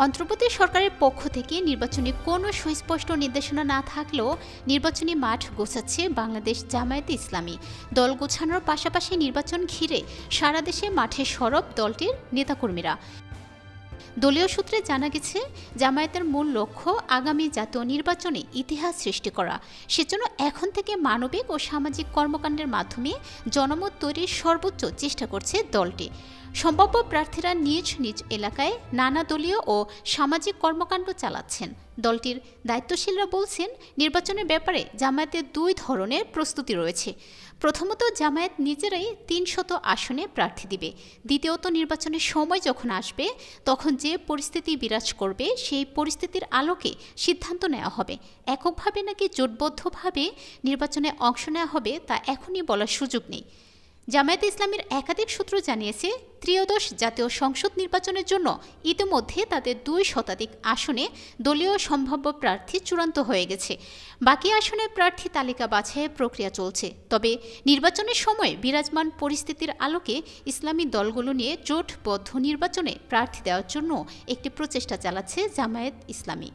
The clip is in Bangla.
অন্তর্বর্তী সরকারের পক্ষ থেকে নির্বাচনী কোনো সুস্পষ্ট নির্দেশনা না থাকলেও নির্বাচনী মাঠ গোছাচ্ছে বাংলাদেশ জামায়াতে ইসলামী। দল গোছানোর পাশাপাশি নির্বাচন ঘিরে সারা দেশে মাঠে সরব দলটির নেতাকর্মীরা। দলীয় সূত্রে জানা গেছে, জামায়াতের মূল লক্ষ্য আগামী জাতীয় নির্বাচনে ইতিহাস সৃষ্টি করা। সেজন্য এখন থেকে মানবিক ও সামাজিক কর্মকাণ্ডের মাধ্যমে জনমত তৈরির সর্বোচ্চ চেষ্টা করছে দলটি। সম্ভাব্য প্রার্থীরা নিজ নিজ এলাকায় নানা দলীয় ও সামাজিক কর্মকাণ্ড চালাচ্ছেন। দলটির দায়িত্বশীলরা বলছেন, নির্বাচনের ব্যাপারে জামায়াতের দুই ধরনের প্রস্তুতি রয়েছে। প্রথমত, জামায়াত নিজেরাই ৩০০ আসনে প্রার্থী দিবে। দ্বিতীয়ত, নির্বাচনের সময় যখন আসবে তখন যে পরিস্থিতি বিরাজ করবে সেই পরিস্থিতির আলোকে সিদ্ধান্ত নেওয়া হবে। এককভাবে নাকি জোটবদ্ধভাবে নির্বাচনে অংশ নেওয়া হবে তা এখনই বলার সুযোগ নেই। জামায়াতে ইসলামীর একাধিক সূত্র জানিয়েছে, ত্রয়োদশ জাতীয় সংসদ নির্বাচনের জন্য ইতিমধ্যে তাদের ২ শতাধিক আসনে দলীয় সম্ভাব্য প্রার্থী চূড়ান্ত হয়ে গেছে। বাকি আসনে প্রার্থী তালিকা বাছাইয়ের প্রক্রিয়া চলছে। তবে নির্বাচনের সময় বিরাজমান পরিস্থিতির আলোকে ইসলামী দলগুলো নিয়ে জোটবদ্ধ নির্বাচনে প্রার্থী দেওয়ার জন্য একটি প্রচেষ্টা চালাচ্ছে জামায়াত ইসলামী।